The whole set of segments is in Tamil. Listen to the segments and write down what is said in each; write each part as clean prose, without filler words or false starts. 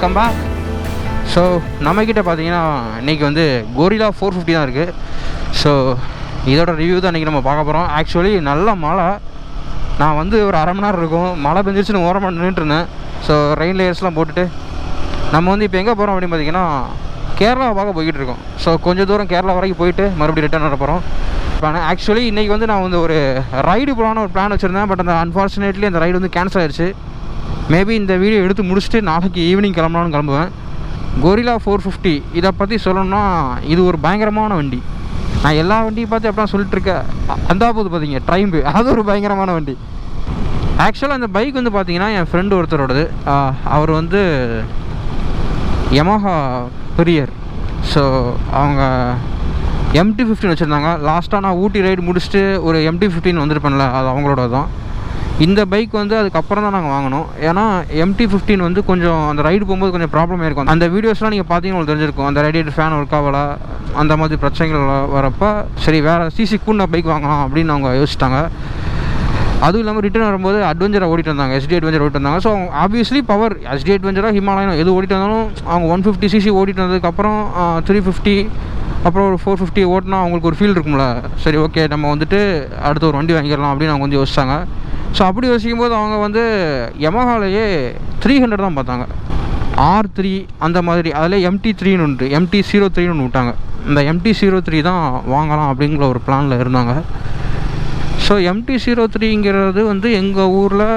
Welcome back. ஸோ நம்மக்கிட்ட பார்த்தீங்கன்னா இன்றைக்கி வந்து கோரிலா 450 தான் இருக்குது. ஸோ இதோட ரிவ்யூ தான் இன்றைக்கி நம்ம பார்க்க போகிறோம். ஆக்சுவலி நல்ல மழை, நான் வந்து ஒரு அரை மணி நேரம் இருக்கும் மழை பெஞ்சிருச்சுன்னு ஓரமாக நின்றுட்டுருந்தேன். ஸோ ரெயின் லேயர்ஸ்லாம் போட்டுட்டு நம்ம வந்து இப்போ எங்கே போகிறோம் அப்படின்னு பார்த்தீங்கன்னா கேரளாவை பார்க்க போய்கிட்டு இருக்கோம். ஸோ கொஞ்சம் தூரம் கேரளா வரைக்கும் போயிட்டு மறுபடியும் ரிட்டர்ன் வர போகிறோம். இப்போ ஆக்சுவலி இன்றைக்கி வந்து நான் வந்து ஒரு ரைடு போகலான்னு ஒரு பிளான் வச்சுருந்தேன். பட் அந்த அன்ஃபார்ச்சுனேட்லி அந்த ரைடு வந்து கேன்சல் ஆயிடுச்சு. மேபி இந்த வீடியோ எடுத்து முடிச்சுட்டு நாளைக்கு ஈவினிங் கிளம்புவேன். கோரிலா 450 இதை பற்றி சொல்லணும்னா இது ஒரு பயங்கரமான வண்டி. நான் எல்லா வண்டியும் பார்த்து எப்படின்னா சொல்லிட்டுருக்கேன். அந்த போது பார்த்தீங்க ட்ரைம்பு, அது ஒரு பயங்கரமான வண்டி. ஆக்சுவலாக அந்த பைக் வந்து பார்த்தீங்கன்னா என் ஃப்ரெண்டு ஒருத்தரோடது. அவர் வந்து யமஹா பிரியர். ஸோ அவங்க MT-15 வச்சுருந்தாங்க. லாஸ்ட்டாக நான் ஊட்டி ரைடு முடிச்சுட்டு ஒரு MT-15 வந்துருப்பேன்ல, அது அவங்களோட தான். இந்த பைக் வந்து அதுக்கப்புறம் தான் நாங்கள் வாங்கினோம். ஏன்னா MT-15 வந்து கொஞ்சம் அந்த ரைடு போகும்போது கொஞ்சம் ப்ராப்ளமாக இருக்கும். அந்த வீடியோஸ்லாம் நீங்கள் பார்த்தீங்கன்னா உங்களுக்கு தெரிஞ்சிருக்கும். அந்த ரேடியேட்டர் ஃபேன் ஒர்க் ஆகலை, அந்த மாதிரி பிரச்சனைகள் வரப்போ சரி வேறு சிசி கூடின பைக் வாங்கலாம் அப்படின்னு அவங்க யோசிச்சிட்டாங்க. அதுவும் இல்லாமல் ரிட்டர்ன் வரும்போது அட்வென்ச்சராக ஓடிட்டு வந்தாங்க, SD அட்வென்ச்சர் ஓடிட்டு வந்தாங்க. ஸோ ஆப்வியஸ்லி பவர் SD அட்வென்ச்சராக ஹிமாலயன் எது ஓடிட்டு வந்தாலும் அவங்க 150cc ஓடிட்டு வந்ததுக்கப்புறம் 350 அப்புறம் ஒரு 450 ஓட்டினா அவங்களுக்கு ஒரு ஃபீல் இருக்கும்ல. சரி ஓகே நம்ம வந்துட்டு அடுத்து ஒரு வண்டி வாங்கிடலாம் அப்படின்னு அவங்க வந்து யோசிச்சாங்க. ஸோ அப்படி யோசிக்கும் போது அவங்க வந்து யமஹாலேயே 300 தான் பார்த்தாங்க. R3 அந்த மாதிரி அதில் MT-3ன்னு உண்டு, MT-03ன்னு விட்டாங்க. இந்த MT-03 தான் வாங்கலாம் அப்படிங்கிற ஒரு பிளானில் இருந்தாங்க. ஸோ MT-03ங்கிறது வந்து எங்கள் ஊரில்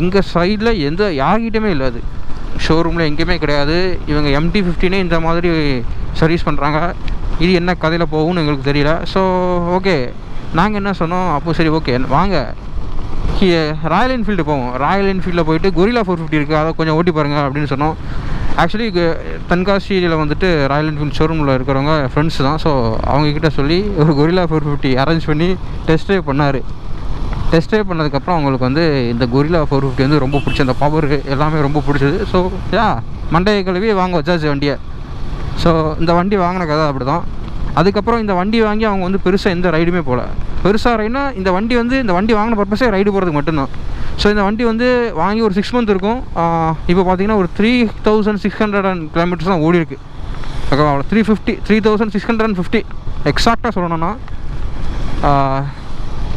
எங்கள் சைடில் யார்கிட்டையுமே இல்லை. அது ஷோரூமில் எங்கேயுமே கிடையாது. இவங்க MT-15 இந்த மாதிரி சர்வீஸ் பண்ணுறாங்க. இது என்ன கதையில் போகும்னு எங்களுக்கு தெரியல. ஸோ ஓகே நாங்கள் என்ன சொன்னோம், அப்போ சரி ஓகே வாங்க ராயல் என்ஃபீல்டு போவோம். ராயல் என்ஃபீல்டில் போயிட்டு கோரிலா 450 இருக்குது, அதை கொஞ்சம் ஓட்டி பாருங்கள் அப்படின்னு சொன்னோம். ஆக்சுவலி தென்காசியில் வந்துட்டு ராயல் என்ஃபீல்டு ஷோரூமில் இருக்கிறவங்க ஃப்ரெண்ட்ஸ் தான். ஸோ அவங்கக்கிட்ட சொல்லி ஒரு கோரிலா 450 அரேஞ்ச் பண்ணி டெஸ்ட் ட்ரைவ் பண்ணார். டெஸ்ட் ட்ரைவ் பண்ணதுக்கப்புறம் அவங்களுக்கு வந்து இந்த கோரிலா 450 வந்து ரொம்ப பிடிச்சி, அந்த பவர் எல்லாமே ரொம்ப பிடிச்சது. ஸோ மண்டையை கழுவி வாங்க வச்சாச்சு வண்டியை. ஸோ இந்த வண்டி வாங்கின கதை அப்படி தான். அதுக்கப்புறம் இந்த வண்டி வாங்கி அவங்க வந்து பெருசாக எந்த ரைடுமே போகல. பெருசாக ரைடுனா இந்த வண்டி வாங்கின பர்பஸே ரைடு போகிறதுக்கு மட்டும்தான். ஸோ இந்த வண்டி வந்து வாங்கி ஒரு 6 மந்த் இருக்கும். இப்போ பார்த்தீங்கன்னா ஒரு 3600 கிலோமீட்டர்ஸ் தான் ஓடி இருக்குது. ஓகேவா, 3650 எக்ஸாக்டாக சொல்லணும்னா.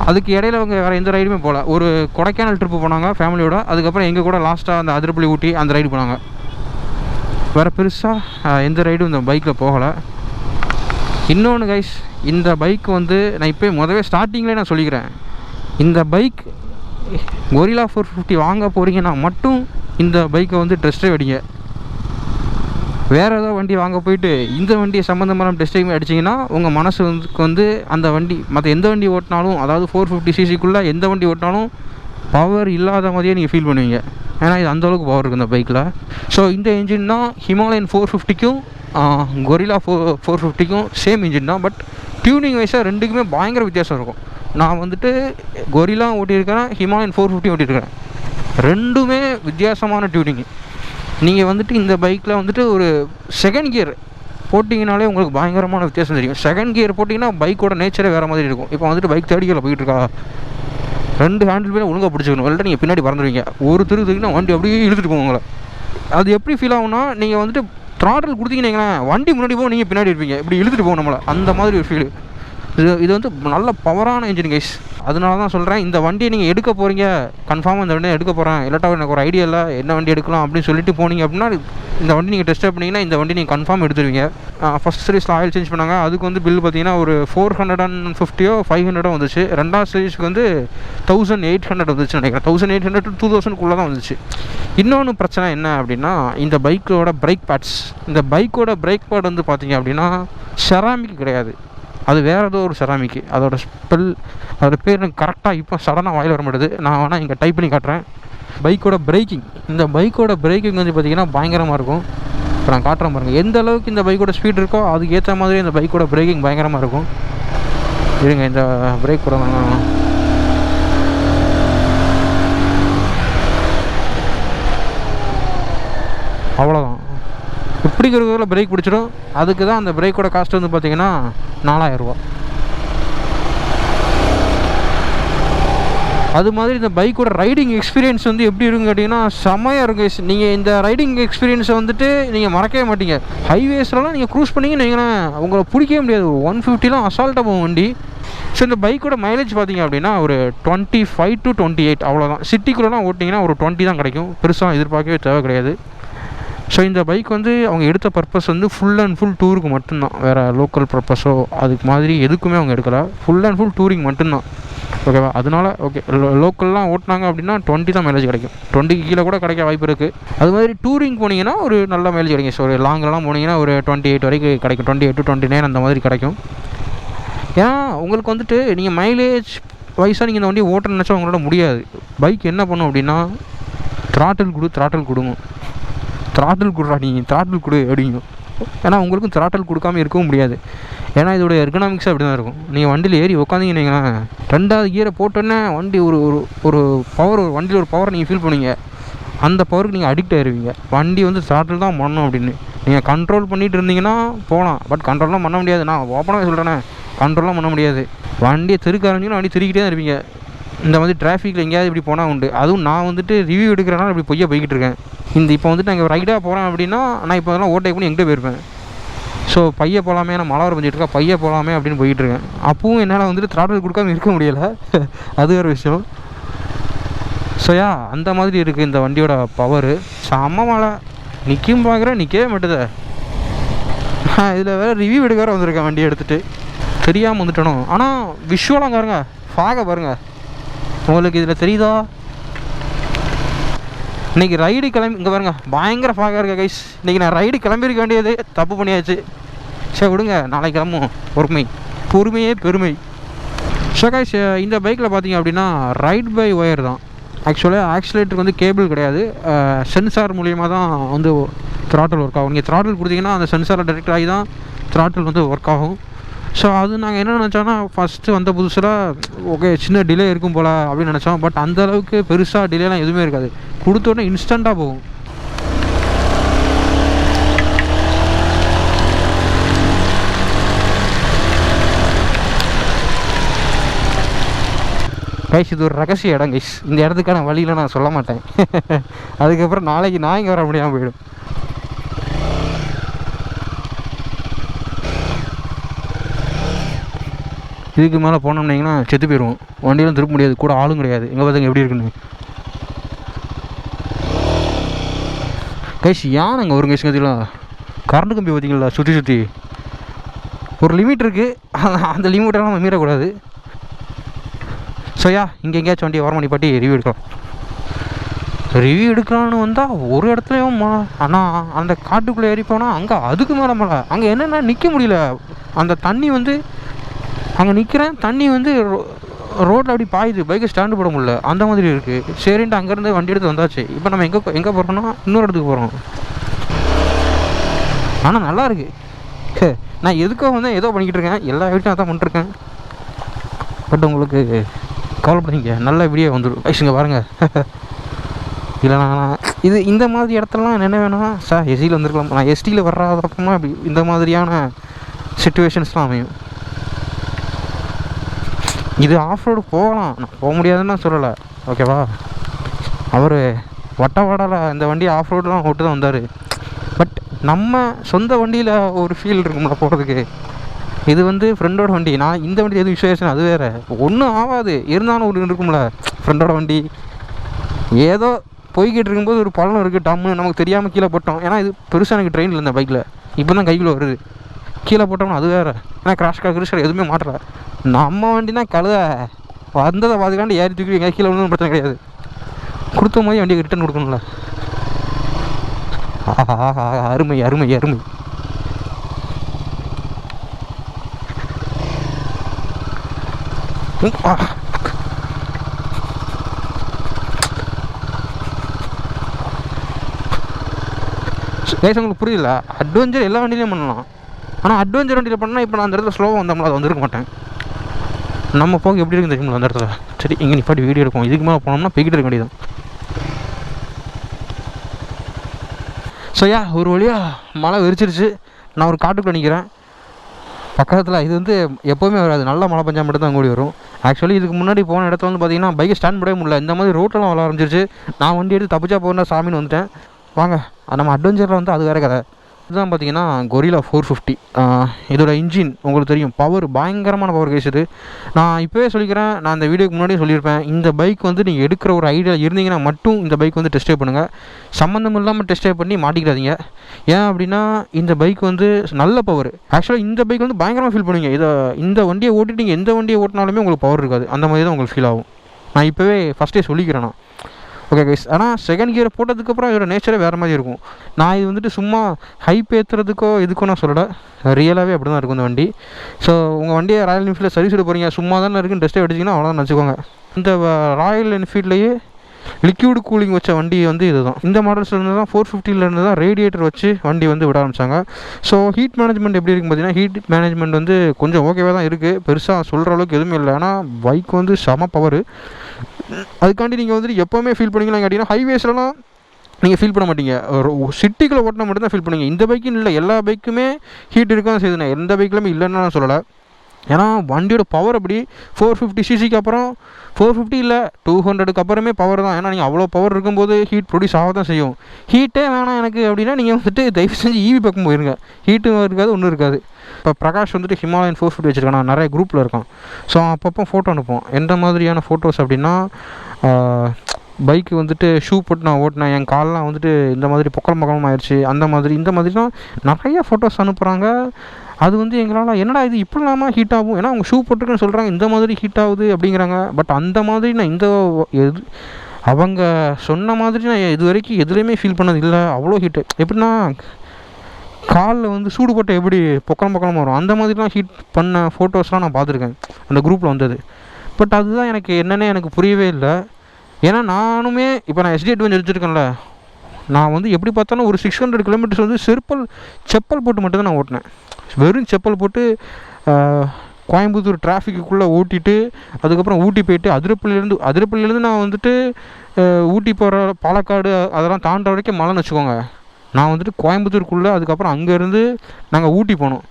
அதுக்கு இடையில அவங்க வேறு எந்த ரைடுமே போகல. ஒரு கொடைக்கானல் ட்ரிப்பு போனாங்க ஃபேமிலியோட. அதுக்கப்புறம் எங்கள் கூட லாஸ்ட்டாக அந்த அதிரப்பள்ளி ஊட்டி அந்த ரைடு போனாங்க. வேறு பெருசாக எந்த ரைடும் இந்த பைக்கில் போகலை. இன்னொன்று கைஸ், இந்த பைக் வந்து நான் இப்போ முதவே ஸ்டார்டிங்லேயே நான் சொல்லிக்கிறேன், இந்த பைக் கோரிலா 450 வாங்க போகிறீங்கன்னா மட்டும் இந்த பைக்கை வந்து டெஸ்ட் ட்ரைவ் அடிங்க. வேறு ஏதோ வண்டி வாங்க போயிட்டு இந்த வண்டியை சம்மந்தமான டெஸ்ட் ட்ரைவ் அடிச்சிங்கன்னா உங்கள் மனசுக்கு வந்து அந்த வண்டி மற்ற எந்த வண்டி ஓட்டினாலும், அதாவது 450cc எந்த வண்டி ஓட்டினாலும் பவர் இல்லாத மாதிரியே நீங்கள் ஃபீல் பண்ணுவீங்க. ஏன்னா இது அந்தளவுக்கு பவர் இருக்குது இந்த பைக்கில். ஸோ இந்த இன்ஜின் தான் ஹிமாலயன் 450க்கும் கோரிலா 450க்கும் சேம் இன்ஜின் தான். பட் டியூனிங் வைஸாக ரெண்டுக்குமே பயங்கர வித்தியாசம் இருக்கும். நான் வந்துட்டு கோரிலா ஓட்டியிருக்கிறேன், ஹிமாலயன் 450 ஓட்டியிருக்கிறேன். ரெண்டுமே வித்தியாசமான டியூனிங்கு. நீங்கள் வந்துட்டு இந்த பைக்கில் வந்துட்டு ஒரு செகண்ட் கியர் போட்டிங்கனாலே உங்களுக்கு பயங்கரமான வித்தியாசம் தெரியும். செகண்ட் கியர் போட்டிங்கன்னா பைக்கோட நேச்சரே வேறு மாதிரி இருக்கும். இப்போ வந்துட்டு பைக் தேர்ட் கியரில் போயிட்டுருக்கா, 2 ஹேண்டில் பேர் ஒழுங்காக பிடிச்சிக்கணும், இல்லைன்னா நீங்கள் பின்னாடி பறந்துடுவீங்க. ஒரு திருத்துக்குன்னா வண்டி அப்படியே இழுத்துட்டு போவோம் உங்களை. அது எப்படி ஃபீல் ஆகும்னா, நீங்கள் வந்துட்டு த்ராட்டில் கொடுத்தீங்கன்னா வண்டி முன்னாடி போகும், நீங்கள் பின்னாடி இருப்பீங்க, இப்படி இழுத்துட்டு போகும் நம்மளை, அந்த மாதிரி ஒரு ஃபீல். இது வந்து நல்ல பவரான இன்ஜின் கைஸ். அதனால தான் சொல்கிறேன், இந்த வண்டியை நீங்கள் எடுக்க போகிறீங்க, கன்ஃபார்மாக இந்த வண்டியை எடுக்க போகிறேன், இல்லாட்டா எனக்கு ஒரு ஐடியா இல்லை என்ன வண்டி எடுக்கலாம் அப்படின்னு சொல்லிட்டு போனீங்க அப்படின்னா இந்த வண்டி நீங்கள் டெஸ்ட் பண்ணிங்கன்னா இந்த வண்டி நீங்கள் கன்ஃபார்ம் எடுத்துருவீங்க. ஃபஸ்ட் சர்வீஸில் ஆயில் சேஞ்ச் பண்ணாங்க. அதுக்கு வந்து பில் பார்த்தீங்கன்னா ஒரு 450 500 வந்துச்சு. ரெண்டாவது சர்வீஸ்க்கு வந்து 1800 வந்துச்சு நினைக்கிறேன். 1800 to 2000 தான் வந்துச்சு. இன்னொன்று பிரச்சனை என்ன அப்படின்னா, இந்த பைக்கோட பிரேக் பேட்ஸ். இந்த பைக்கோட பிரேக் பேட் வந்து பார்த்தீங்க அப்படின்னா செராமிக் கிடையாது, அது வேறு ஏதோ ஒரு செராமிக்கு. அதோட பேர் எனக்கு கரெக்டாக இப்போ சடனாக வாயில் வர மாட்டேது. நான் வேணால் இங்கே டைப் பண்ணி காட்டுறேன். பைக்கோட பிரேக்கிங், இந்த பைக்கோட பிரேக்கிங் வந்து பார்த்திங்கன்னா பயங்கரமாக இருக்கும். இப்போ நான் காட்டுறேன் பாருங்கள். எந்த அளவுக்கு இந்த பைக்கோட ஸ்பீட் இருக்கோ அதுக்கு ஏற்ற மாதிரி இந்த பைக்கோட பிரேக்கிங் பயங்கரமாக இருக்கும். இருங்க இந்த பிரேக் கூட அவ்வளோதான். இப்படிங்கிறதுல பிரேக் பிடிச்சிடும். அதுக்கு தான் அந்த பிரேக்கோட காஸ்ட் வந்து பார்த்திங்கன்னா 4000 ரூபா. அது மாதிரி இந்த பைக்கோட ரைடிங் எக்ஸ்பீரியன்ஸ் வந்து எப்படி இருக்குன்னு கேட்டிங்கன்னா செம்மையாக இருக்கும். நீங்கள் இந்த ரைடிங் எக்ஸ்பீரியன்ஸை வந்துட்டு நீங்கள் மறக்கவே மாட்டீங்க. ஹைவேஸ்லலாம் நீங்கள் க்ரூஸ் பண்ணிங்கன்னு வைங்களேன், உங்களை பிடிக்கவே முடியாது. 150 அசால்ட்டாக போகும் வண்டி. ஸோ இந்த பைக்கோட மைலேஜ் பார்த்திங்க அப்படின்னா ஒரு 25 to 28 அவ்வளோதான். சிட்டிக்குள்ளெலாம் ஓட்டிங்கன்னா ஒரு 20 தான் கிடைக்கும். பெருசாக எதிர்பார்க்கவே தேவை கிடையாது. ஸோ இந்த பைக் வந்து அவங்க எடுத்த பர்பஸ் வந்து ஃபுல் அண்ட் ஃபுல் டூருக்கு மட்டும்தான், வேறு லோக்கல் பர்பஸோ அதுக்கு மாதிரி எதுக்குமே அவங்க எடுக்கலை. ஃபுல் அண்ட் ஃபுல் டூரிங் மட்டும்தான். ஓகேவா? அதனால் ஓகே, லோக்கல்லாம் ஓட்டினாங்க அப்படின்னா 20 தான் மைலேஜ் கிடைக்கும். 20க்கு கீழே கூட கிடைக்க வாய்ப்பு இருக்குது. அது மாதிரி டூரிங் போனீங்கன்னா ஒரு நல்ல மைலேஜ் கிடைக்கும். ஸோ ஒரு லாங்லலாம் போனீங்கன்னா ஒரு 28 வரைக்கும் கிடைக்கும். 28 to 29 அந்த மாதிரி கிடைக்கும். ஏன்னா உங்களுக்கு வந்துட்டு நீங்கள் மைலேஜ் வயசாக நீங்கள் இந்த வண்டி ஓட்ட நினச்சா உங்களோட முடியாது. பைக் என்ன பண்ணும் அப்படின்னா த்ராட்டில் கொடுங்க, த்ராட்டில் கொடுறா, நீங்கள் த்ராட்டில் கொடு அப்படிங்க. ஏன்னா உங்களுக்கும் த்ராட்டில் கொடுக்காம இருக்கவும் முடியாது. ஏன்னா இதோட எர்கனாமிக்ஸாக அப்படி தான் இருக்கும். நீங்கள் வண்டியில் ஏறி உட்காந்திங்கன்னா 2வது கியரை போட்டோன்னே வண்டி ஒரு ஒரு பவர், வண்டியில் ஒரு பவரை நீங்கள் ஃபீல் பண்ணுவீங்க. அந்த பவருக்கு நீங்கள் அடிக்ட் ஆகிடுவீங்க. வண்டி வந்து த்ராட்டில் தான் பண்ணணும் அப்படின்னு நீங்கள் கண்ட்ரோல் பண்ணிகிட்டு இருந்தீங்கன்னா போகலாம். பட் கண்ட்ரோல்லாம் பண்ண முடியாது. நான் ஓப்பனாகவே சொல்கிறேனே, கண்ட்ரோல்லாம் பண்ண முடியாது. வண்டியை திருக்க ஆரம்பிச்சிங்கன்னா வண்டி திருக்கிட்டே தான் இருப்பீங்க. இந்த மாதிரி டிராஃபிக்கில் எங்கேயாவது இப்படி போனால் உண்டு. அதுவும் நான் வந்துட்டு ரிவ்யூ எடுக்கிறனால இப்படி பொய்யா போய்கிட்டு இருக்கேன். இப்போ வந்துட்டு நாங்கள் ரைடாக போகிறேன் அப்படின்னா நான் இப்போ அதெல்லாம் ஓட்டை பண்ணி எங்கே போயிருப்பேன். ஸோ பைய போகலாமே, நான் மழை வர பண்ணிட்டுருக்கா, பைய போகலாமே அப்படின்னு போய்கிட்டு இருக்கேன். அப்பவும் என்னால் வந்துட்டு த்ராட்டில் கொடுக்காம இருக்க முடியலை. அது வேறு விஷயம். ஸோ அந்த மாதிரி இருக்குது இந்த வண்டியோட பவரு. செம்ம மழை, நிற்கும் பார்க்குறேன், நிற்கவே மாட்டுதே. இதில் வேறு ரிவ்யூ எடுக்க வேறு வந்திருக்கேன் வண்டி எடுத்துகிட்டு, தெரியாமல் வந்துட்டணும். ஆனால் விஷுவலாக பாருங்க, ஃபாக பாருங்கள், உங்களுக்கு இதில் தெரியுதா? இன்றைக்கி ரைடு கிளம்பி இங்கே பாருங்கள், பயங்கர ஃபாகாக இருக்கா கைஸ். இன்றைக்கி நான் ரைடு கிளம்பியிருக்க வேண்டியது தப்பு பண்ணியாச்சு. சரி விடுங்க, நாளைக்கு கிளம்புவோம். பொறுமையே பெருமை. ஸோ கைஸ், இந்த பைக்கில் பார்த்தீங்க அப்படின்னா ரைட் பை ஒயர் தான். ஆக்சுவலாக ஆக்சிலேட்டருக்கு வந்து கேபிள் கிடையாது. சென்சார் மூலிமா தான் வந்து த்ராட்டில் ஒர்க் ஆகும். நீங்கள் த்ராட்டில் கொடுத்தீங்கன்னா அந்த சென்சாரில் டைரெக்ட் ஆகி தான் த்ராட்டில் வந்து ஒர்க் ஆகும். ஸோ அது நாங்கள் என்ன நினச்சோன்னா, ஃபஸ்ட்டு வந்த புதுசில் ஓகே சின்ன டிலே இருக்கும் போல் அப்படின்னு நினச்சோம். பட் அந்தளவுக்கு பெருசாக டிலேலாம் எதுவுமே இருக்காது. கொடுத்தோடனே இன்ஸ்டண்ட்டாக போகும். கைஸ், இது ஒரு ரகசிய இடம் கைஸ். இந்த இடத்துக்கான வழியில் நான் சொல்ல மாட்டேன். அதுக்கப்புறம் நாளைக்கு நான் இங்கே வர முடியாமல் போயிடும். இதுக்கு மேலே போனோம்னீங்கன்னா செத்து போயிடுவோம். வண்டியெலாம் திருப்ப முடியாது, கூட ஆளும் கிடையாது. எங்கே பார்த்துங்க எப்படி இருக்குன்னு கைஸ். யானைங்க ஒரு கைஸ் கத்திலாம் கரண்ட் கம்பி பார்த்தீங்களா சுற்றி ஒரு லிமிட் இருக்குது. அந்த லிமிட்டெல்லாம் நம்ம மீறக்கூடாது. ஸோ இங்கே எங்கேயாச்சும் வண்டியை வரமணி பாட்டி ரிவ்யூ எடுக்கலான்னு வந்தால் ஒரு இடத்துலையும் ஆனால் அந்த காட்டுக்குள்ளே ஏறி போனால் அங்கே அதுக்கு மேலே மழை. அங்கே என்னென்னா நிற்க முடியல. அந்த தண்ணி வந்து அங்கே நிற்கிறேன், தண்ணி வந்து ரோட்டில் அப்படி பாயுது, பைக்கை ஸ்டாண்டு போட முடியல, அந்த மாதிரி இருக்குது. சரின்ட்டு அங்கேருந்து வண்டி எடுத்து வந்தாச்சு. இப்போ நம்ம எங்கே போகிறோம்னா இன்னொரு இடத்துக்கு போகிறோம். ஆனால் நல்லா இருக்குது. நான் எதுக்கோ வந்து ஏதோ பண்ணிக்கிட்டு இருக்கேன், எல்லா வீட்டையும் அதான் பண்ணிட்டுருக்கேன். பட் உங்களுக்கு கவலைப்படாதீங்க, நல்ல வீடியோ வந்துடும். இங்கே பாருங்கள். இல்லைண்ணா இது இந்த மாதிரி இடத்துலலாம் என்ன வேணும்னா சார் எஸ்சியில் வந்துருக்கலாம். நான் எஸ்டியில் வர்றதப்பமா அப்படி இந்த மாதிரியான சிச்சுவேஷன்ஸ்லாம் அமையும். இது ஆஃப் ரோடு போகலாம், நான் போக முடியாதுன்னு நான் சொல்லலை, ஓகேவா? அவர் வட்டவாடால் இந்த வண்டி ஆஃப் ரோடெலாம் விட்டு தான் வந்தார். பட் நம்ம சொந்த வண்டியில் ஒரு ஃபீல் இருக்கும்ல போகிறதுக்கு. இது வந்து ஃப்ரெண்டோட வண்டி. நான் இந்த வண்டி எதுவும் விசுவேஷன் அது வேறு, ஒன்றும் ஆகாது. இருந்தாலும் ஒரு இருக்கும்ல ஃப்ரெண்டோட வண்டி. ஏதோ போய்கிட்டு இருக்கும்போது ஒரு பள்ளம் இருக்குது, டம்முன்னு நமக்கு தெரியாமல் கீழே போட்டோம். ஏன்னா இது பெருசாக எனக்கு ட்ரெயினில் இருந்தேன், பைக்கில் இப்போ தான் கைக்குள்ளே வருது. கீழே போட்டோம்னா அது வேறு. ஏன்னா கிராஷ் கிருஷ்ணர் எதுவுமே மாட்டல. நம்ம வண்டினா கழுத வந்ததை பார்த்துக்காண்டு ஏறி தூக்கி எங்கேயா கீழே ஒன்றும் பிரச்சனை கிடையாது. கொடுத்த மாதிரி வண்டியை ரிட்டர்ன் கொடுக்கணும்ல. ஆஹா, அருமை அருமை அருமை. உங்களுக்கு புரியல, அட்வென்ச்சர் எல்லா வண்டியிலையும் பண்ணலாம். ஆனால் அட்வென்ச்சர் வண்டியில் பண்ணால் இப்போ நான் அந்த இடத்துல ஸ்லோவாக வந்தோம்ல, அது வந்துருக்க மாட்டேன். நம்ம போக எப்படி இருக்குன்னு தெரியுங்களா அந்த இடத்துல. சரி, இங்கே நிப்பாட்டி வீடியோ எடுப்போம். இதுக்கு மேலே போனோம்னா போய்கிட்டு இருக்க வேண்டியதான். ஸோ ஒரு வழியாக மழை வெறிச்சிருச்சு. நான் ஒரு காட்டுக்குள்ளே நிற்கிறேன். பக்கத்தில் இது வந்து எப்போவுமே வராது, நல்ல மழை பஞ்சா மட்டும் தான் கூடி வரும். ஆக்சுவலி இதுக்கு முன்னாடி போன இடத்துல வந்து பார்த்தீங்கன்னா பைக்கை ஸ்டாண்ட் பண்ணவே முடியல, இந்த மாதிரி ரோட்டெல்லாம் வர ஆரம்பிச்சிருச்சு. நான் வண்டி எடுத்து தப்பிச்சா போகிறேன் சாமின்னு வந்துட்டேன். வாங்க நம்ம அட்வென்ச்சரில் வந்து அது வேறு கதை. இதுதான் பார்த்தீங்கன்னா கொரில்லா 450. இதோட இன்ஜின் உங்களுக்கு தெரியும், பவர் பயங்கரமான பவர் கேஸ். இது நான் இப்போவே சொல்லிக்கிறேன், நான் இந்த வீடியோக்கு முன்னாடியே சொல்லியிருப்பேன், இந்த பைக் வந்து நீங்கள் எடுக்கிற ஒரு ஐடியா இருந்தீங்கன்னா மட்டும் இந்த பைக் வந்து டெஸ்ட் ட்ரைவ் பண்ணுங்கள். சம்மந்தம் இல்லாமல் டெஸ்ட் ட்ரைவ் பண்ணி மாட்டிக்கிறாதீங்க. ஏன் அப்படின்னா இந்த பைக் வந்து நல்ல பவர். ஆக்சுவலாக இந்த பைக் வந்து பயங்கரமாக ஃபீல் பண்ணுவீங்க. இந்த வண்டியை ஓட்டிட்டு நீங்கள் எந்த வண்டியை ஓட்டினாலுமே உங்களுக்கு பவர் இருக்காது, அந்த மாதிரி தான் உங்களுக்கு ஃபீல் ஆகும். நான் இப்போவே ஃபஸ்ட்டே சொல்லிக்கிறேன் நான். ஓகே கைஸ், ஆனால் செகண்ட் கியரை போட்டதுக்கப்புறம் இதோட நேச்சரே வேறு மாதிரி இருக்கும். நான் இது வந்துட்டு சும்மா ஹைப் ஏற்றுறதுக்கோ இதுக்கோ நான் சொல்லலை, ரியலாகவே அப்படி தான் இருக்கும் இந்த வண்டி. ஸோ உங்கள் வண்டியை ராயல் என்ஃபீல்டில் சர்வீஸ் எடுக்க போகிறீங்க, சும்மா தானே இருக்குன்னு டெஸ்ட்டை அடிச்சிங்கன்னா அவ்வளோதான் வச்சுக்கோங்க. இந்த ராயல் என்ஃபீல்ட்லேயே லிக்யூடு கூலிங் வச்ச வண்டி வந்து இது தான். இந்த மாடல்ஸ்லேருந்து தான் 450லேருந்து தான் ரேடியேட்டர் வச்சு வண்டி வந்து விட ஆரம்பித்தாங்க. ஸோ ஹீட் மேனேஜ்மெண்ட் எப்படி இருக்குன்னு பார்த்தீங்கன்னா, ஹீட் மேனேஜ்மெண்ட் வந்து கொஞ்சம் ஓகேவாக தான் இருக்குது, பெருசாக சொல்கிற அளவுக்கு எதுவுமே இல்லை. ஆனால் பைக் வந்து செம பவர். அதுக்காண்டி நீங்கள் வந்துட்டு எப்போவுமே ஃபீல் பண்ணிக்கலாம் கேட்டிங்கன்னா, ஹைவேஸ்லாம் நீங்கள் ஃபீல் பண்ண மாட்டீங்க, சிட்டிக்குள்ளே ஓட்டினா மட்டும்தான் ஃபீல் பண்ணுவீங்க. இந்த பைக்குன்னு இல்லை, எல்லா பைக்குமே ஹீட் இருக்க தான் செய்யுதுண்ணே, எந்த பைக்லையுமே இல்லைன்னு நான் சொல்லலை. ஏன்னா வண்டியோட பவர் அப்படி 450cc அப்புறம் 450 இல்லை 200க்கு அப்புறமே பவர் தான். ஏன்னா நீங்கள் அவ்வளோ பவர் இருக்கும்போது ஹீட் ப்ரொடியூஸ் ஆக தான் செய்யும். ஹீட்டே வேணாம் எனக்கு அப்படின்னா நீங்கள் வந்துட்டு தயவு செஞ்சு ஈவி பக்கம் போயிருங்க, ஹீட்டும் இருக்காது ஒன்றும் இருக்காது. இப்போ பிரகாஷ் வந்துட்டு ஹிமாலயன் 450 வச்சுருக்கான், நான் நிறைய குரூப்பில் இருக்கான். ஸோ அப்பப்போ ஃபோட்டோ அனுப்போம். எந்த மாதிரியான ஃபோட்டோஸ் அப்படின்னா, பைக்கு வந்துட்டு ஷூ போட்டு நான் ஓட்டினேன், என் கால்லாம் வந்துட்டு இந்த மாதிரி பொக்கலம் ஆயிடுச்சு, அந்த மாதிரி இந்த மாதிரிலாம் நிறைய ஃபோட்டோஸ் அனுப்புகிறாங்க. அது வந்து எங்களால் என்னடா இது இப்படிலாமா ஹீட் ஆகும், ஏன்னா அவங்க ஷூ போட்டுருக்குன்னு சொல்கிறாங்க, இந்த மாதிரி ஹீட் ஆகுது அப்படிங்கிறாங்க. பட் அந்த மாதிரி நான் அவங்க சொன்ன மாதிரி நான் இது வரைக்கும் எதுலேயுமே ஃபீல் பண்ணது இல்லை. அவ்வளோ ஹீட்டு எப்படின்னா, காலில் வந்து சூடு போட்ட எப்படி பொக்கலம் வரும், அந்த மாதிரிலாம் ஹீட் பண்ண ஃபோட்டோஸ்லாம் நான் பார்த்துருக்கேன் அந்த குரூப்பில் வந்தது. பட் அதுதான் எனக்கு என்னென்னே எனக்கு புரியவே இல்லை. ஏன்னா நானுமே இப்போ நான் SD அட்வென்ச்சர் வச்சுருக்கேன்ல, நான் வந்து எப்படி பார்த்தாலும் ஒரு 600 கிலோமீட்டர்ஸ் வந்து செப்பல் போட்டு மட்டும்தான் நான் ஓட்டினேன். வெறும் செப்பல் போட்டு கோயம்புத்தூர் டிராஃபிக்குள்ளே ஓட்டிட்டு அதுக்கப்புறம் ஊட்டி போயிட்டு அதிரப்பள்ளியிலேருந்து நான் வந்துட்டு ஊட்டி போகிற பாலக்காடு அதெல்லாம் தாண்டுற வரைக்கும் மழைன்னு வச்சுக்கோங்க. நான் வந்துட்டு கோயம்புத்தூருக்குள்ளே அதுக்கப்புறம் அங்கேருந்து நாங்கள் ஊட்டி போனோம்,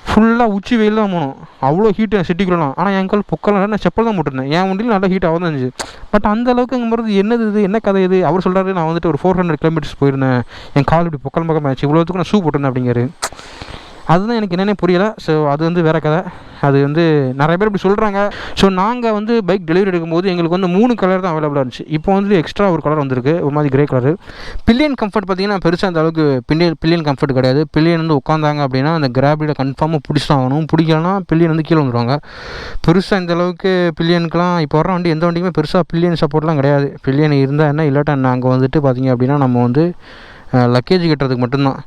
ஃபுல்லாக உச்சி வெயில் தான் போனோம், அவ்வளோ ஹீட்டு சிட்டிக்குள்ளலாம். ஆனால் என் கால் பொக்கலாம், நான் செப்பல் தான் போட்டிருந்தேன், என் வண்டியில் நல்லா ஹீட் ஆக தான் இருந்துச்சு. பட் அந்த அளவுக்கு அங்கே போகிறது என்னது இது, என்ன கதை இது. அவர் சொல்கிறாரு, நான் வந்துட்டு ஒரு 400 கிலோமீட்டர்ஸ் போயிருந்தேன், என் கால் இப்படி பொக்கம் ஆச்சு, இவ்வளோத்துக்கு நான் ஷூ போட்டிருந்தேன் அப்படிங்கிறாரு. அதுதான் எனக்கு என்னென்ன புரியலை. ஸோ அது வந்து வேறு கதை. அது வந்து நிறைய பேர் இப்படி சொல்கிறாங்க. ஸோ நாங்கள் வந்து பைக் டெலிவரி எடுக்கும்போது எங்களுக்கு வந்து 3 கலர் தான் அவைலபிளாக இருந்துச்சு. இப்போ வந்து எக்ஸ்ட்ரா ஒரு கலர் வந்திருக்கு, ஒரு மாதிரி கிரே கலரு. பில்லியன் கம்ஃபர்ட் பார்த்திங்கன்னா பெருசாக அந்த அளவுக்கு பில்லியன் கம்ஃபர்ட் கிடையாது. பில்லியன் வந்து உட்காந்தாங்க அப்படின்னா அந்த கிராபியில் கன்ஃபார்மாக பிடிச்சி ஆகணும், பிடிக்கலன்னா பில்லியன் வந்து கீழே வந்துடுவாங்க. பெருசாக இந்த அளவுக்கு பில்லியனுக்குலாம் இப்போ வர வண்டி எந்த வண்டிக்குமே பெருசாக பில்லியன் சப்போர்ட்லாம் கிடையாது. பில்லியன் இருந்தால் என்ன, இல்லாட்டா என்ன. அங்கே வந்துட்டு பார்த்திங்க அப்படின்னா நம்ம வந்து லக்கேஜ் கட்டுறதுக்கு மட்டும்தான்.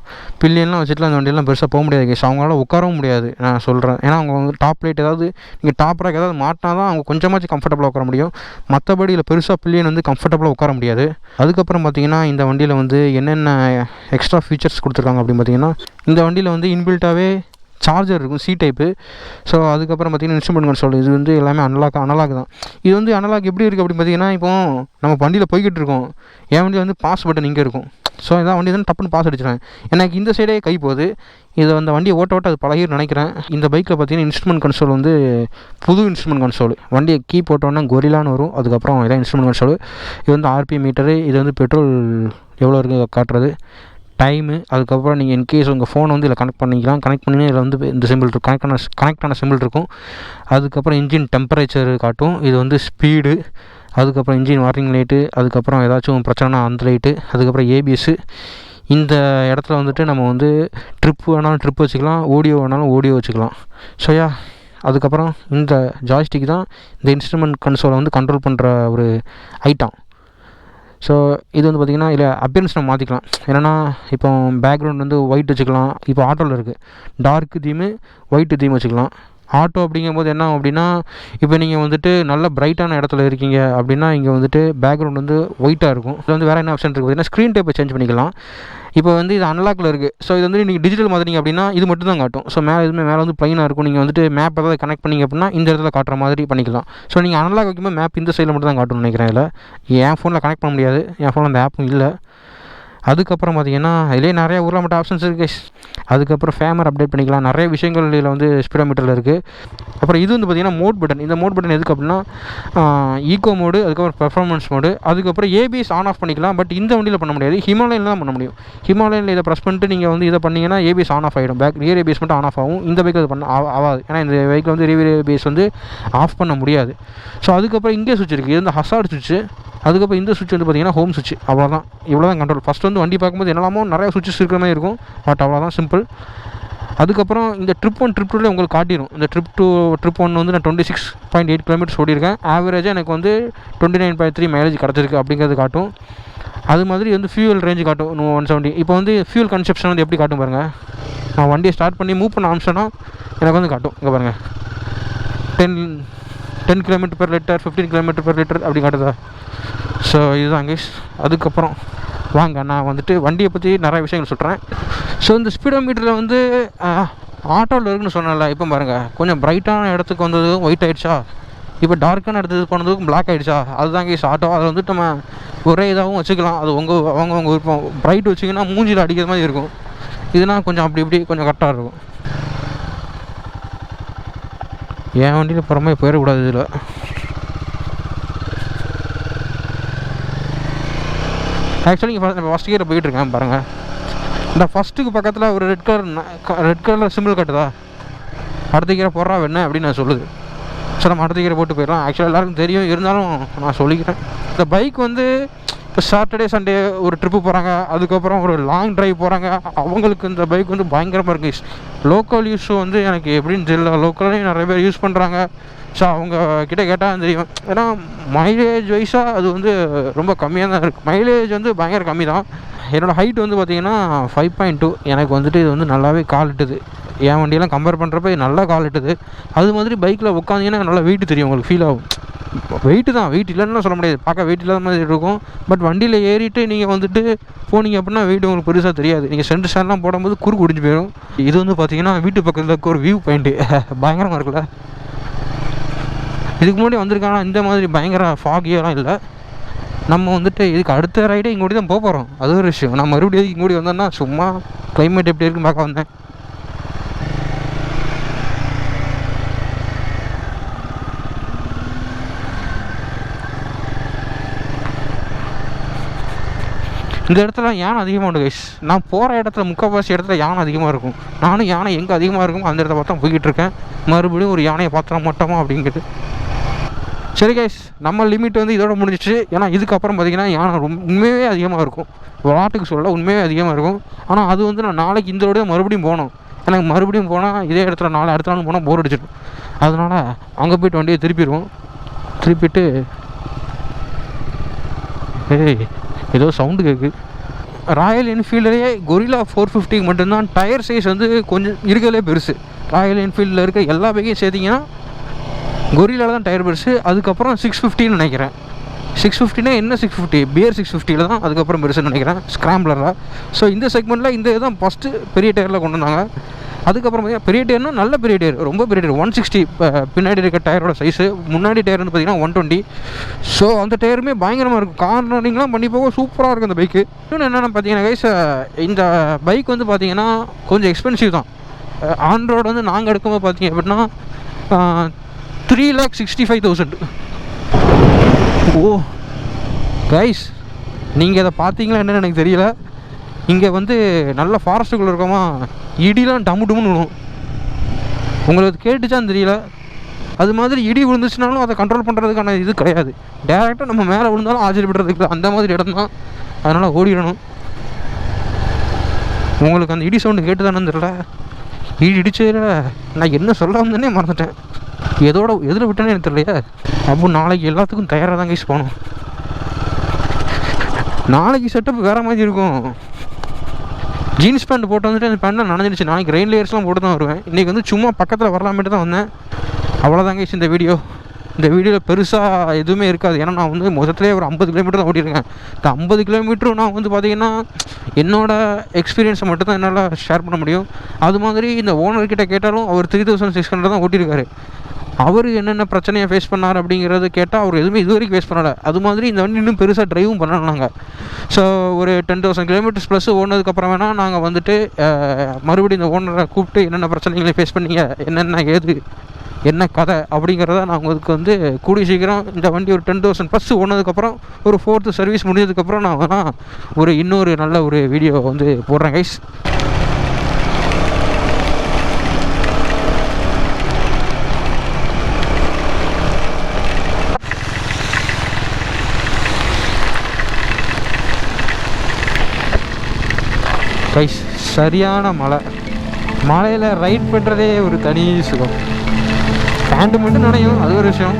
பில்லியன்லாம் வச்சுட்டுலாம் அந்த வண்டியெல்லாம் பெருசாக போக முடியாது கேஸ், அவங்களால உட்காரவும் முடியாது நான் சொல்கிறேன். ஏன்னா அவங்க வந்து டாப் லைட் ஏதாவது நீங்கள் டாப் ரேக் ஏதாவது மாட்டினா தான் அவங்க கொஞ்சமாச்சும் கம்ஃபர்டபுளாக உட்கார முடியும். மற்றபடி இல்லை பெருசாக பில்லியன் வந்து கம்ஃபர்டபுளாக உட்கார முடியாது. அதுக்கப்புறம் பார்த்திங்கன்னா இந்த வண்டியில் வந்து என்னென்ன எக்ஸ்ட்ரா ஃபீச்சர்ஸ் கொடுத்துருக்காங்க அப்படின்னு பார்த்திங்கன்னா, இந்த வண்டியில் வந்து இன்பில்ட்டாகவே சார்ஜர் இருக்கும், C டைப்பு. ஸோ அதுக்கப்புறம் பார்த்திங்கன்னா இன்ஸ்ட்ருமெண்ட் கன்சோல், இது வந்து எல்லாமே அனலாக் தான். இது வந்து அனலாக் எப்படி இருக்குது அப்படின்னு பார்த்திங்கன்னா, இப்போ நம்ம வண்டியில் போய்கிட்டு இருக்கோம், என் வண்டியில் வந்து பாஸ் பட்டன் இங்கே இருக்கும். ஸோ இதான் வண்டி தான் டப்புன்னு பாஸ் அடிச்சிடுவேன், எனக்கு இந்த சைடே கை போகுது. இதை அந்த வண்டியை ஓட்ட அது பழகின்னு நினைக்கிறேன். இந்த பைக்கில் பார்த்திங்கன்னா இன்ஸ்ட்ருமெண்ட் கன்சோல் வந்து புது இன்ஸ்ட்ருமெண்ட் கன்சோல். வண்டியை கீ போட்டோன்னா கொரில்லான்னு வரும், அதுக்கப்புறம் இதான் இன்ஸ்ட்ருமெண்ட் கன்சோல். இது வந்து RPM மீட்டரு, இது வந்து பெட்ரோல் எவ்வளோ இருக்குது காட்டுறது, டைமு. அதுக்கப்புறம் நீங்கள் இன்கேஸ் உங்கள் ஃபோனை வந்து இதில் கனெக்ட் பண்ணிக்கலாம், கனெக்ட் பண்ணிங்கன்னா இதில் வந்து இந்த சிம்பிள் இருக்கும், கனெக்டான சிம்பிள் இருக்கும். அதுக்கப்புறம் இன்ஜின் டெம்பரேச்சர் காட்டும், இது வந்து ஸ்பீடு. அதுக்கப்புறம் இன்ஜின் வார்னிங் லைட்டு, அதுக்கப்புறம் ஏதாச்சும் பிரச்சனைனா அந்த லைட்டு, அதுக்கப்புறம் ABS. இந்த இடத்துல வந்துட்டு நம்ம வந்து ட்ரிப்பு வேணாலும் ட்ரிப் வச்சுக்கலாம், ஆடியோ வேணாலும் ஆடியோ வச்சுக்கலாம். ஸோயா அதுக்கப்புறம் இந்த ஜாய்ஸ்டிக் தான் இந்த இன்ஸ்ட்ருமெண்ட் கன்சோலை வந்து கண்ட்ரோல் பண்ணுற ஒரு ஐட்டம். ஸோ இது வந்து பார்த்திங்கன்னா இல்லை அப்பியரன்ஸ் நம்ம மாற்றிக்கலாம். என்னென்னா இப்போ பேக்ரவுண்ட் வந்து ஒயிட் வச்சுக்கலாம். இப்போ ஆட்டோவில் இருக்குது டார்க் தீமு ஒயிட்டு தீம் வச்சுக்கலாம். ஆட்டோ அப்படிங்கும்போது என்ன அப்படின்னா, இப்போ நீங்கள் வந்துட்டு நல்ல பிரைட்டான இடத்துல இருக்கீங்க அப்படின்னா இங்கே வந்துட்டு பேக்ரவுண்ட் வந்து ஒயிட்டாக இருக்கும். இது வந்து வேறு என்ன ஆப்ஷன் இருக்குது பார்த்தீங்கன்னா, ஸ்க்ரீன் டைப்பை சேஞ்ச் பண்ணிக்கலாம். இப்போ வந்து இது அன்லாக்கில் இருக்குது. ஸோ இது வந்து நீங்கள் டிஜிட்டல் மாற்றிங்க அப்படின்னா இது மட்டும் தான் காட்டும். ஸோ மேலே வந்து ப்ளைனாக இருக்கும். நீங்கள் வந்துட்டு மேப் ஏதாவது கனெக்ட் பண்ணிங்க அப்படின்னா இந்த இடத்துல காட்டுற மாதிரி பண்ணிக்கலாம். ஸோ நீங்கள் அன்லாக் வைக்கும்போது மேப் இந்த சைடில் மட்டும் தான் காட்டும்னு நினைக்கிறேன். இதில் என் ஃபோனில் கனெக்ட் பண்ண முடியாது, என் ஃபோனில் அந்த ஆப்பும் இல்லை. அதுக்கப்புறம் பார்த்தீங்கன்னா இதிலே நிறைய ஊர்லாமட்ட ஆப்ஷன்ஸ் இருக்குது. அதுக்கப்புறம் ஃபேமர் அப்டேட் பண்ணிக்கலாம், நிறைய விஷயங்கள் இதில் வந்து ஸ்பீடோமீட்டரில் இருக்குது. அப்புறம் இது வந்து பார்த்திங்கன்னா மோட் பட்டன். இந்த மோட் பட்டன் எதுக்கு அப்படின்னா ஈகோ மோடு, அதுக்கப்புறம் பெர்ஃபார்மன்ஸ் மோடு, அதுக்கப்புறம் ஏபிஎஸ் ஆன் ஆஃப் பண்ணிக்கலாம். பட் இந்த வண்டியில் பண்ண முடியாது, ஹிமாலயனில் தான் பண்ண முடியும். ஹிமாலயனில் இதை ப்ரெஸ் பண்ணிட்டு நீங்கள் வந்து இதை பண்ணிங்கன்னா ஏபிஎஸ் ஆன் ஆஃப் ஆகிடும், பேக் ரியர் ஏபிஎஸ் மட்டும் ஆன் ஆஃப் ஆகும். இந்த பைக்கில் அது பண்ண ஆகாது, ஏன்னா இந்த பைக்கில் வந்து ரியர் ஏபிஎஸ் வந்து ஆஃப் பண்ண முடியாது. ஸோ அதுக்கப்புறம் இங்கே சுவிட்ச் இருக்குது, இது வந்து ஹசார்ட் சுவிட்சு. அதுக்கப்புறம் இந்த சுவிட்ச் வந்து பார்த்திங்கன்னா ஹோம் சுவிட்ச். அவ்வளோதான், இவ்வளோ தான் கண்ட்ரோல். ஃபஸ்ட் வந்து வண்டி பார்க்கும்போது என்னெல்லாமோ நிறையா சுவிட்சஸ் இருக்கிற மாதிரி இருக்கும், பட் அவ்வளோதான், சிம்பிள். அதுக்கப்புறம் இந்த ட்ரிப் 1 ட்ரிப் 2 உங்களுக்கு காட்டிடும். இந்த ட்ரிப் 1 வந்து நான் 26.8 கிலோமீட்டர்ஸ் ஓடிருக்கேன். ஆவரேஜாக எனக்கு வந்து 29.3 மைலேஜ் கிடச்சிருக்கு அப்படிங்கிறது காட்டும். அது மாதிரி வந்து ஃபியூல் ரேஞ்சு காட்டும் 170. இப்போ வந்து ஃபியூல் கன்சப்ஷன் வந்து எப்படி காட்டும் பாருங்கள். நான் வண்டியை ஸ்டார்ட் பண்ணி மூவ் பண்ண ஆரம்பிச்சேன்னா எனக்கு வந்து காட்டும். இங்கே பாருங்கள், 10 kilometre per litre, 15 kilometre per litre அப்படி காட்டுதா. ஸோ இதுதான் கைஸ். அதுக்கப்புறம் வாங்க நான் வந்துட்டு வண்டியை பற்றி நிறைய விஷயங்கள் சொல்கிறேன். ஸோ இந்த ஸ்பீடோமீட்டரில் வந்து ஆட்டோவில் இருக்குன்னு சொன்னல, இப்போ பாருங்கள் கொஞ்சம் பிரைட்டான இடத்துக்கு வந்ததும் ஒயிட் ஆகிடுச்சா, இப்போ டார்க்கான இடத்துக்கு போனதுக்கும் பிளாக் ஆகிடுச்சா. அதுதான் கைஸ் ஆட்டோ. அதை வந்துட்டு நம்ம ஒரே இதாகவும் வச்சுக்கலாம், அது அவங்க விருப்பம். பிரைட் வச்சிங்கன்னா மூஞ்சியில் அடிக்கிற மாதிரி இருக்கும், இதுனா கொஞ்சம் அப்படி இப்படி கொஞ்சம் கரெக்டாக இருக்கும். என் வண்டியில் புறமே போயிடக்கூடாது. இதில் ஆக்சுவலி இங்கே ஃபஸ்ட் கியரில் போயிட்டுருக்கேன் பாருங்கள். இந்த ஃபஸ்ட்டுக்கு பக்கத்தில் ஒரு ரெட் கலரில் சிம்பிள் கட்டுதா, அடுத்த கீரை போடுறா வேணா அப்படின்னு நான் சொல்லுது. ஸோ நம்ம அடுத்த கீரை போட்டு போயிடலாம். ஆக்சுவலாக எல்லாருக்கும் தெரியும், இருந்தாலும் நான் சொல்லிக்கிறேன். இந்த பைக் வந்து இப்போ சாட்டர்டே சண்டே ஒரு ட்ரிப்பு போகிறாங்க, அதுக்கப்புறம் ஒரு லாங் ட்ரைவ் போகிறாங்க, அவங்களுக்கு இந்த பைக் வந்து பயங்கரமாக இருக்குது. லோக்கல் யூஸும் வந்து எனக்கு எப்படின்னு தெரியல, லோக்கல்லையும் நிறைய பேர் யூஸ் பண்ணுறாங்க. ஸோ அவங்க கிட்டே கேட்டால் தெரியும், ஏன்னா மைலேஜ் வைஸாக அது வந்து ரொம்ப கம்மியாக தான் இருக்குது. மைலேஜ் வந்து பயங்கர கம்மி தான். என்னோடய ஹைட் வந்து பார்த்திங்கன்னா 5.2. எனக்கு வந்துட்டு இது வந்து நல்லாவே கால் இட்டுது. என் வண்டியெல்லாம் கம்பேர் பண்ணுறப்ப நல்லா கால் இட்டுது. அது மாதிரி பைக்கில் உட்காந்திங்கன்னா நல்லா வெயிட் தெரியும், உங்களுக்கு ஃபீல் ஆகும். வெயிட்டு தான், வெயிட் இல்லைன்னு சொல்ல முடியாது, பார்க்க வெயிட் இல்லாத மாதிரி இருக்கும். பட் வண்டியில் ஏறிட்டு நீங்கள் வந்துட்டு போனீங்க அப்படின்னா வெயிட் உங்களுக்கு பெருசாக தெரியாது. நீங்கள் சென்டர் ஸ்டாண்ட்லாம் போடும்போது குறுக்கு ஒடிஞ்சு போயிடும். இது வந்து பார்த்திங்கன்னா வீட்டு பக்கத்தில் இருக்க ஒரு வியூ பாயிண்ட்டு, பயங்கரமாக இருக்குல்ல. இதுக்கு முன்னாடி வந்திருக்காங்கன்னா இந்த மாதிரி பயங்கர ஃபாகியெல்லாம் இல்லை. நம்ம வந்துட்டு இதுக்கு அடுத்த ரைடே இங்கே தான் போக போகிறோம், அது ஒரு விஷயம். நான் மறுபடியும் இங்கே கூடி வந்தேன்னா சும்மா கிளைமேட் எப்படி இருக்குன்னு பார்க்க வந்தேன். இந்த இடத்துல யானை அதிகமாக உண்டு கைஸ். நான் போகிற இடத்துல முக்கால்வாசி இடத்துல யானை அதிகமாக இருக்கும். நானும் யானை எங்கே அதிகமாக இருக்குமோ அந்த இடத்த பார்த்தா போய்கிட்டு இருக்கேன். மறுபடியும் ஒரு யானையை பார்த்துட மாட்டோமா அப்படிங்கிறது. சரி கைஸ், நம்ம லிமிட் வந்து இதோட முடிஞ்சிச்சு. ஏன்னா இதுக்கப்புறம் பார்த்திங்கன்னா யானை உண்மையே அதிகமாக இருக்கும். விளாட்டுக்கு சொல்ல உண்மையே அதிகமாக இருக்கும். ஆனால் அது வந்து நான் நாளைக்கு இந்த ரோடு மறுபடியும் போகணும். எனக்கு மறுபடியும் போனால் இதே இடத்துல அடுத்த நாள் போனால் போர் அடிச்சிடும். அதனால் அங்கே போய்ட்டு வண்டியை திருப்பிட்டு ஏதோ சவுண்டு கேட்குது. ராயல் என்ஃபீல்டுலேயே கொரில்லா 450 மட்டும்தான் டயர் சைஸ் வந்து கொஞ்சம் இருக்கிறதே பெருசு. ராயல் என்ஃபீல்டில் இருக்க எல்லா பைக்கையும் சேர்த்திங்கன்னா கொரில்லாவில் தான் டயர் பெருசு. அதுக்கப்புறம் 650ன்னு நினைக்கிறேன். 650னா என்ன 650 பியர் 650ல் தான் அதுக்கப்புறம் பெருசுன்னு நினைக்கிறேன், ஸ்க்ராம்ப்ளரில். ஸோ இந்த செக்மெண்ட்டில் இந்த இதுதான் ஃபஸ்ட்டு பெரிய டயரில் கொண்டு வந்தாங்க. அதுக்கப்புறம் பார்த்தீங்கன்னா பெரிய டயர்னா நல்ல பெரிய டயர், ரொம்ப பெரிய டயர் 160 பின்னாடி இருக்க டயரோட சைஸு. முன்னாடி டயர் வந்து பார்த்திங்கன்னா 120. ஸோ அந்த டயருமே பயங்கரமாக இருக்கும், கார்னரிங்லாம் பண்ணி போக சூப்பராக இருக்கும் அந்த பைக்கு. இன்னொன்று என்னென்னு பார்த்தீங்கன்னா கைஸ், இந்த பைக் வந்து பார்த்திங்கன்னா கொஞ்சம் எக்ஸ்பென்சிவ் தான். ஆன் ரோடு வந்து நாங்கள் எடுக்கும்போது பார்த்திங்க அப்படின்னா 3,65,000. ஓ கைஸ், நீங்கள் இதை பார்த்தீங்களா என்னன்னு எனக்கு தெரியல. இங்கே வந்து நல்ல ஃபாரஸ்ட்டுக்குள்ளே இருக்கோமா, இடிலாம் டம்முன்னு விழும். உங்களுக்கு கேட்டுச்சான்னு தெரியல. அது மாதிரி இடி விழுந்துச்சுனாலும் அதை கண்ட்ரோல் பண்ணுறதுக்கான இது கிடையாது. டேரெக்டாக நம்ம மேலே விழுந்தாலும் ஆச்சரியப்படுறதுக்கு அந்த மாதிரி இடம் தான். அதனால் ஓடிடணும். உங்களுக்கு அந்த இடி சவுண்டு கேட்டு தானே தெரியல. இடி இடிச்சதில் நான் என்ன சொல்ல வந்தேன்னே மறந்துட்டேன். எதில் விட்டேன்னு எனக்கு தெரியலையா. அப்போ நாளைக்கு எல்லாத்துக்கும் தயாராக தான் கைஸ் போகணும். நாளைக்கு செட்டப் வேறு மாதிரி இருக்கும். ஜீன்ஸ் பேண்ட் போட்டு வந்துட்டு அந்த பேண்ட்லாம் நனைஞ்சிடுச்சு. நாளைக்கு ரெயின் லேயர்ஸ்லாம் போட்டு தான் வருவேன். இன்றைக்கி வந்து சும்மா பக்கத்தில் வரலாமேட்டு தான் வந்தேன். அவ்வளோதாங்க கைஸ் இந்த வீடியோவில் பெருசாக எதுவுமே இருக்காது. ஏன்னா நான் வந்து முதல்லே ஒரு 50 கிலோமீட்டர் தான் ஓட்டியிருக்கேன். இந்த 50 கிலோமீட்டரும் நான் வந்து பார்த்திங்கன்னா என்னோடய எக்ஸ்பீரியன்ஸை மட்டும் தான் என்னால் ஷேர் பண்ண முடியும். அது மாதிரி இந்த ஓனர்கிட்ட கேட்டாலும் அவர் 3,600 தான் ஓட்டியிருக்காரு. அவர் என்னென்ன பிரச்சனையை ஃபேஸ் பண்ணார் அப்படிங்கிறது கேட்டால் அவர் எதுவுமே இது வரைக்கும் ஃபேஸ் பண்ணலை. அது மாதிரி இந்த வண்டி இன்னும் பெருசாக ட்ரைவும் பண்ணலாம் நாங்கள். ஸோ ஒரு 10,000 கிலோமீட்டர்ஸ் ப்ளஸ் ஓடினதுக்கப்புறம் வேணால் நாங்கள் வந்துட்டு மறுபடியும் இந்த ஓனரை கூப்பிட்டு என்னென்ன பிரச்சனைகளை ஃபேஸ் பண்ணீங்க, என்னென்ன ஏது என்ன கதை அப்படிங்கிறத நான் உங்களுக்கு வந்து கூடிய சீக்கிரம் இந்த வண்டி ஒரு 10,000 ப்ளஸ் ஓனதுக்கப்புறம் ஒரு 4th சர்வீஸ் முடிஞ்சதுக்கப்புறம் நான் வேணால் இன்னொரு நல்ல ஒரு வீடியோ வந்து போடுறேன் கைஸ். கைஸ் சரியான மழையில் ரைட் பண்ணுறதே ஒரு தனி சுகம். பேண்டு மட்டும் நினையும், அது ஒரு விஷயம்.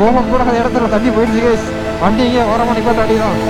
போகக்கூடாத இடத்துல தண்ணி போயிடுச்சு கைஸ். வண்டி இங்கே ஓரமாக நிப்பாட்ட அடிதான்.